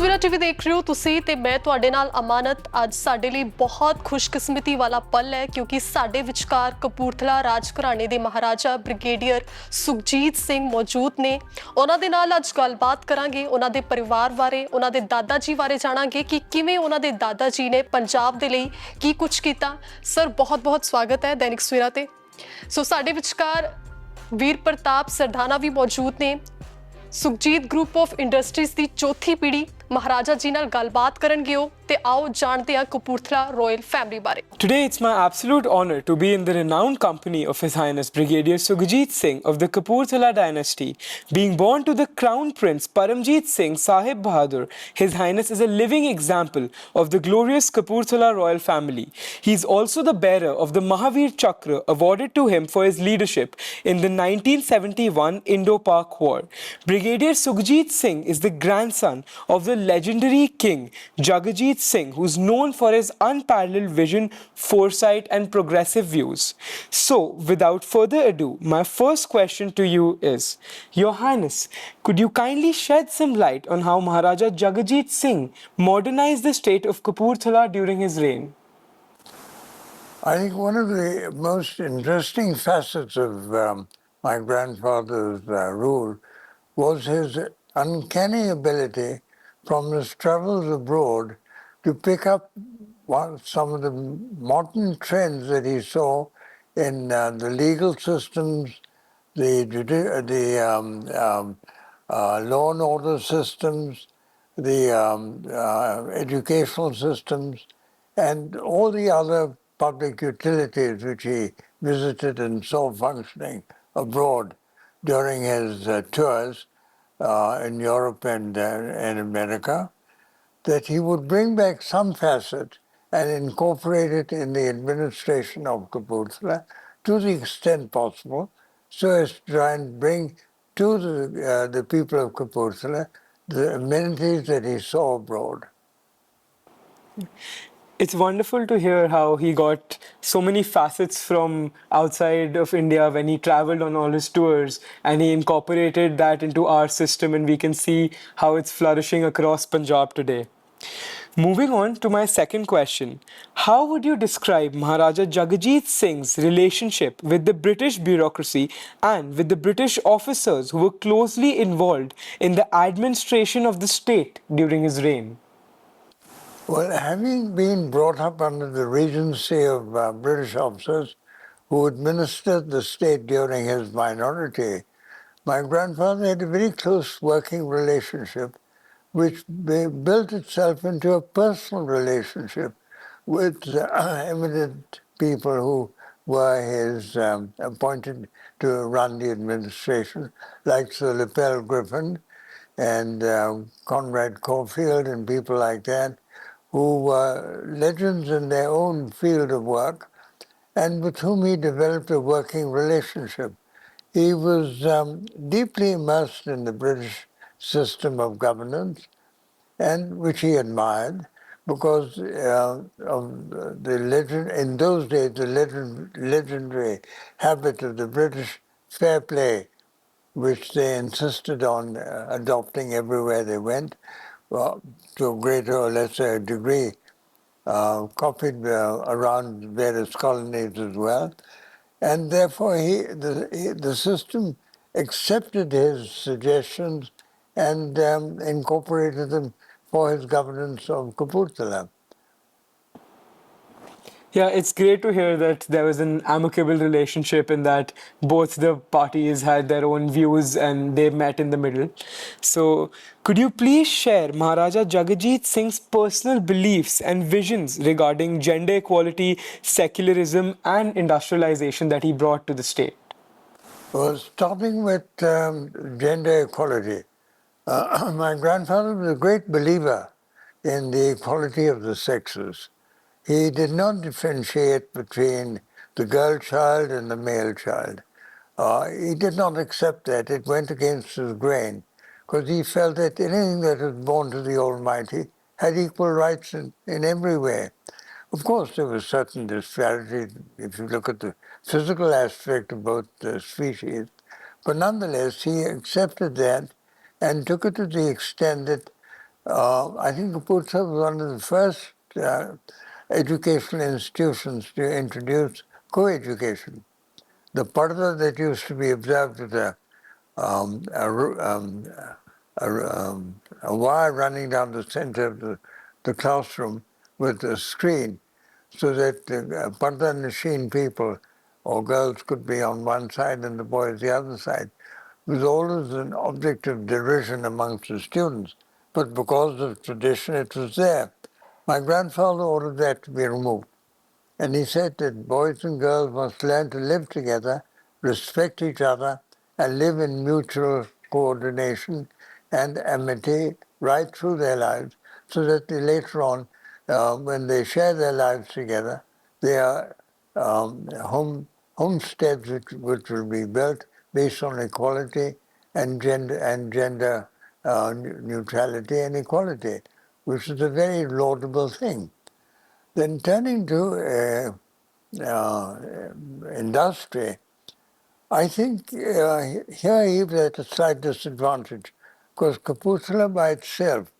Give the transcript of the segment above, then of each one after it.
DainikSavera TV ਦੇਖ ਰਹੇ ਹੋ ਤੁਸੀਂ ਤੇ ਮੈਂ ਤੁਹਾਡੇ ਨਾਲ ਅਮਾਨਤ। ਅੱਜ ਸਾਡੇ ਲਈ ਬਹੁਤ ਖੁਸ਼ਕਿਸਮਤੀ ਵਾਲਾ ਪਲ ਹੈ ਕਿਉਂਕਿ ਸਾਡੇ ਵਿਚਕਾਰ ਕਪੂਰਥਲਾ ਰਾਜ ਘਰਾਣੇ ਦੇ ਮਹਾਰਾਜਾ ਬ੍ਰਿਗੇਡੀਅਰ ਸੁਖਜੀਤ ਸਿੰਘ ਮੌਜੂਦ ਨੇ। ਉਹਨਾਂ ਦੇ ਨਾਲ ਅੱਜ ਗੱਲਬਾਤ ਕਰਾਂਗੇ, ਉਹਨਾਂ ਦੇ ਪਰਿਵਾਰ ਬਾਰੇ, ਉਹਨਾਂ ਦੇ ਦਾਦਾ ਜੀ ਬਾਰੇ ਜਾਣਾਂਗੇ ਕਿ ਕਿਵੇਂ ਉਹਨਾਂ ਦੇ ਦਾਦਾ ਜੀ ਨੇ ਪੰਜਾਬ ਦੇ ਲਈ ਕੀ ਕੁਝ ਕੀਤਾ। ਸਰ ਬਹੁਤ-ਬਹੁਤ ਸਵਾਗਤ ਹੈ DainikSavera ਤੇ। ਸੋ ਸਾਡੇ ਵਿਚਕਾਰ ਵੀਰ ਪ੍ਰਤਾਪ ਸਰਦਾਨਾ ਵੀ ਮੌਜੂਦ ਨੇ। ਸੁਖਜੀਤ ਗਰੁੱਪ ਆਫ ਇੰਡਸਟਰੀਜ਼ ਦੀ ਚੌਥੀ ਪੀੜ੍ਹੀ ਮਹਾਰਾਜਾ ਜੀ ਨਾਲ ਗੱਲਬਾਤ ਕਰਨਗੇ ਉਹ ਤੇ ਆਓ ਜਾਣਦੇ ਹਾਂ ਕਪੂਰਥਲਾ ਰਾਇਲ ਫੈਮਿਲੀ ਬਾਰੇ। Today it's my absolute honor to be in the renowned company of His Highness Brigadier Sukhjit Singh of the Kapurthala dynasty. Being born to the Crown Prince Paramjit Singh Sahib Bahadur, His Highness is a living example of the glorious Kapurthala royal family. He is also the bearer of the Mahavir Chakra awarded to him for his leadership in the 1971 Indo-Pak War. Brigadier Sukhjit Singh is the grandson of the legendary king Jagjit Singh, who's known for his unparalleled vision, foresight and progressive views. So, without further ado, my first question to you is, Your Highness, could you kindly shed some light on how Maharaja Jagjit Singh modernized the state of Kapurthala during his reign? I think one of the most interesting facets of my grandfather's rule was his uncanny ability from his travels abroad to pick up some of the modern trends that he saw in the legal systems, the law and order systems, the educational systems, and all the other public utilities which he visited and saw functioning abroad during his tours in Europe and America, that he would bring back some facet and incorporate it in the administration of Kapurthala to the extent possible, so as to try and bring to the people of Kapurthala the amenities that he saw abroad. It's wonderful to hear how he got so many facets from outside of India when he traveled on all his tours, and he incorporated that into our system, and we can see how it's flourishing across Punjab today. Moving on to my second question, how would you describe Maharaja Jagjit Singh's relationship with the British bureaucracy and with the British officers who were closely involved in the administration of the state during his reign? Well, having been brought up under the regency of British officers who administered the state during his minority, my grandfather had a very close working relationship which built itself into a personal relationship with eminent people who were his appointed to run the administration, like Sir Lapel Griffin and Conrad Caulfield and people like that, who were legends in their own field of work and with whom he developed a working relationship. He was deeply immersed in the British system of governance, and which he admired because of the legend, in those days, the legendary habit of the British fair play, which they insisted on adopting everywhere they went, to a greater or lesser degree, copied around various colonies as well. And therefore, the system accepted his suggestions and incorporated them for his governance of Kapurthala. Yeah, it's great to hear that there was an amicable relationship and that both the parties had their own views and they met in the middle. So, could you please share Maharaja Jagjit Singh's personal beliefs and visions regarding gender equality, secularism, and industrialization that he brought to the state? Well, starting with gender equality, my grandfather was a great believer in the equality of the sexes. He did not differentiate between the girl child and the male child. He did not accept that. It went against his grain because he felt that anything that was born to the Almighty had equal rights in every way. Of course, there was certain disparity if you look at the physical aspect of both species, but nonetheless, he accepted that and took it to the extent that I think Kapurthala was one of the first educational institutions to introduce co-education. The parda that used to be observed with a wire running down the center of the classroom with a screen so that the parda machine people or girls could be on one side and the boys the other side was always an object of derision amongst the students. But because of tradition, it was there. My grandfather ordered that to be removed. And he said that boys and girls must learn to live together, respect each other, and live in mutual coordination and amity right through their lives, so that they later on, when they share their lives together, they are homesteads which will be built based on equality and gender neutrality and equality, which is a very laudable thing. Then turning to industry, I think here he was at a slight disadvantage because Kapurthala by itself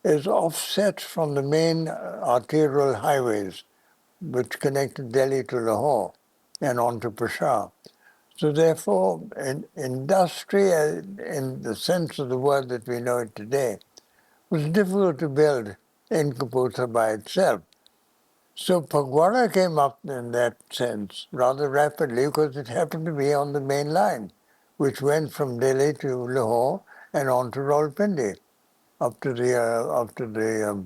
is offset from the main arterial highways which connected Delhi to Lahore and on to Peshawar. So therefore, industry in the sense of the word that we know it today was difficult to build in Kapurthala by itself. So Phagwara came up in that sense rather rapidly because it happened to be on the main line, which went from Delhi to Lahore and on to Rawalpindi up to the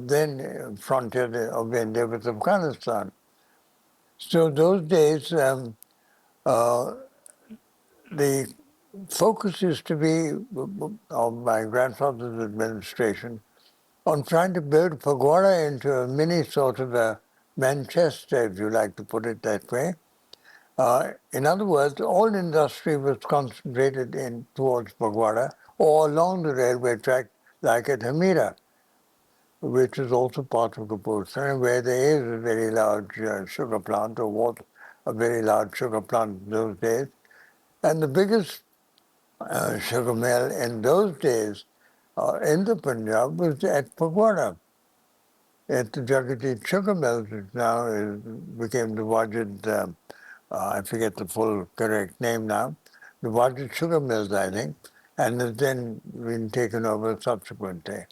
then frontier of India with Afghanistan. So those days, the focus used to be of my grandfather's administration on trying to build Phagwara into a mini sort of a Manchester, if you like to put it that way. In other words, all industry was concentrated in towards Phagwara or along the railway track, like at Hamira, which is also part of Kapurthala, where there is a very large sugar plant, or was a very large sugar plant in those days. And the biggest sugar mill in those days in the Punjab was at Phagwara, at the Jagati sugar mills, which now became the Wajid, I forget the full correct name now, the Wajid sugar mills, I think, and has then been taken over subsequently.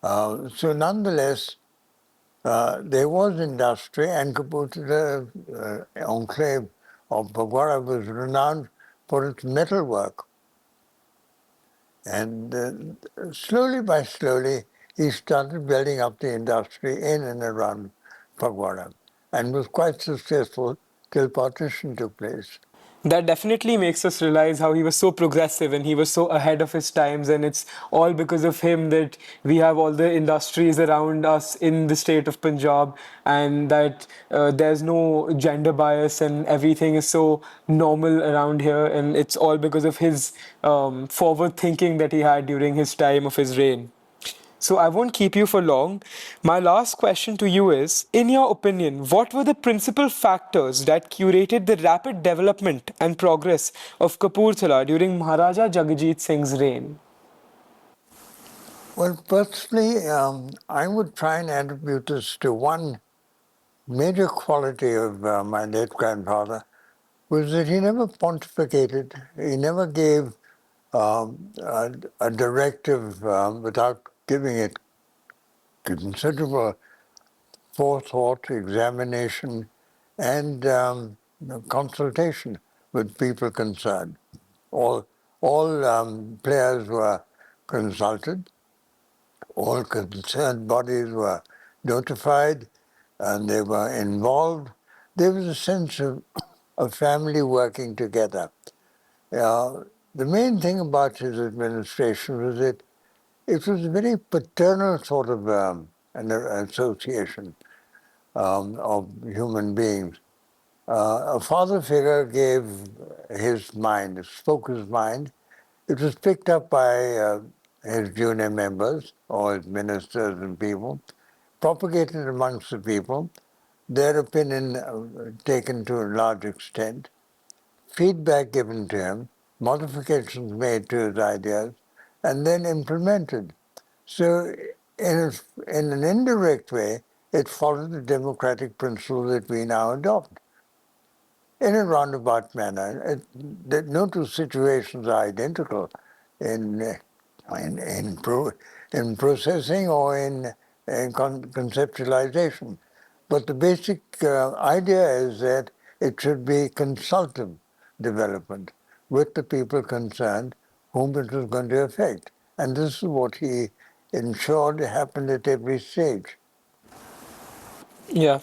So nonetheless, there was industry, and Kapurthala enclave of Phagwara was renowned for its metalwork. And slowly by slowly, he started building up the industry in and around Phagwara and was quite successful till partition took place. That definitely makes us realize how he was so progressive and he was so ahead of his times, and it's all because of him that we have all the industries around us in the state of Punjab, and that there's no gender bias and everything is so normal around here, and it's all because of his forward thinking that he had during his time of his reign. So I won't keep you for long. My last question to you is, in your opinion, what were the principal factors that curated the rapid development and progress of Kapurthala during Maharaja Jagjit Singh's reign? Well, personally, I would try and attribute this to one major quality of my late grandfather, was that he never pontificated, he never gave a directive without giving it considerable forethought, examination, and consultation with people concerned. All players were consulted, all concerned bodies were notified, and they were involved. There was a sense of family working together. The main thing about his administration was that it was a very paternal sort of an association of human beings. A father figure gave his mind, spoke his mind. It was picked up by his junior members or his ministers and people, propagated amongst the people, their opinion taken to a large extent, feedback given to him, modifications made to his ideas, and then implemented. So in an indirect way, it followed the democratic principle that we now adopt in a roundabout manner. No two situations are identical in in processing or in conceptualization. But the basic idea is that it should be consultative development with the people concerned whom it was going to affect. And this is what he ensured happened at every stage. Yeah.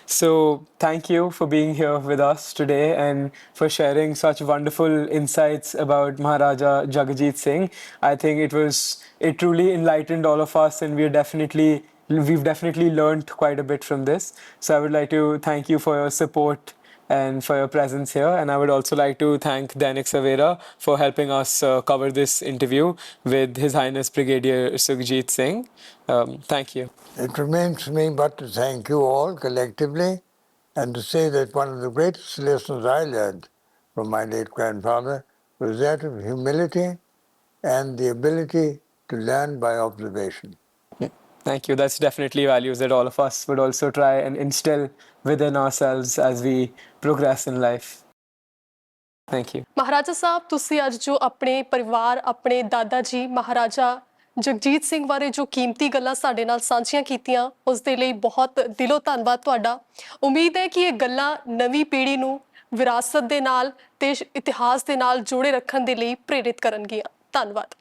So thank you for being here with us today and for sharing such wonderful insights about Maharaja Jagjit Singh. I think it truly enlightened all of us, and we've definitely learned quite a bit from this. So I would like to thank you for your support and for your presence here. And I would also like to thank DainikSavera for helping us cover this interview with His Highness Brigadier Sukhjit Singh. Thank you. It remains for me but to thank you all collectively and to say that one of the greatest lessons I learned from my late grandfather was that of humility and the ability to learn by observation. Thank you. That's definitely values that all of us would also try and instill within ourselves as we progress in life. Thank you. Maharaja ਸਾਹਿਬ, ਤੁਸੀਂ ਅੱਜ ਜੋ ਆਪਣੇ ਪਰਿਵਾਰ, ਆਪਣੇ ਦਾਦਾ ਜੀ ਮਹਾਰਾਜਾ ਜਗਜੀਤ ਸਿੰਘ ਬਾਰੇ ਜੋ ਕੀਮਤੀ ਗੱਲਾਂ ਸਾਡੇ ਨਾਲ ਸਾਂਝੀਆਂ ਕੀਤੀਆਂ, ਉਸ ਦੇ ਲਈ ਬਹੁਤ ਦਿਲੋਂ ਧੰਨਵਾਦ ਤੁਹਾਡਾ। ਉਮੀਦ ਹੈ ਕਿ ਇਹ ਗੱਲਾਂ ਨਵੀਂ ਪੀੜ੍ਹੀ ਨੂੰ ਵਿਰਾਸਤ ਦੇ ਨਾਲ ਤੇ ਇਤਿਹਾਸ ਦੇ ਨਾਲ ਜੋੜੇ ਰੱਖਣ ਦੇ ਲਈ ਪ੍ਰੇਰਿਤ ਕਰਨਗੀਆਂ। ਧੰਨਵਾਦ।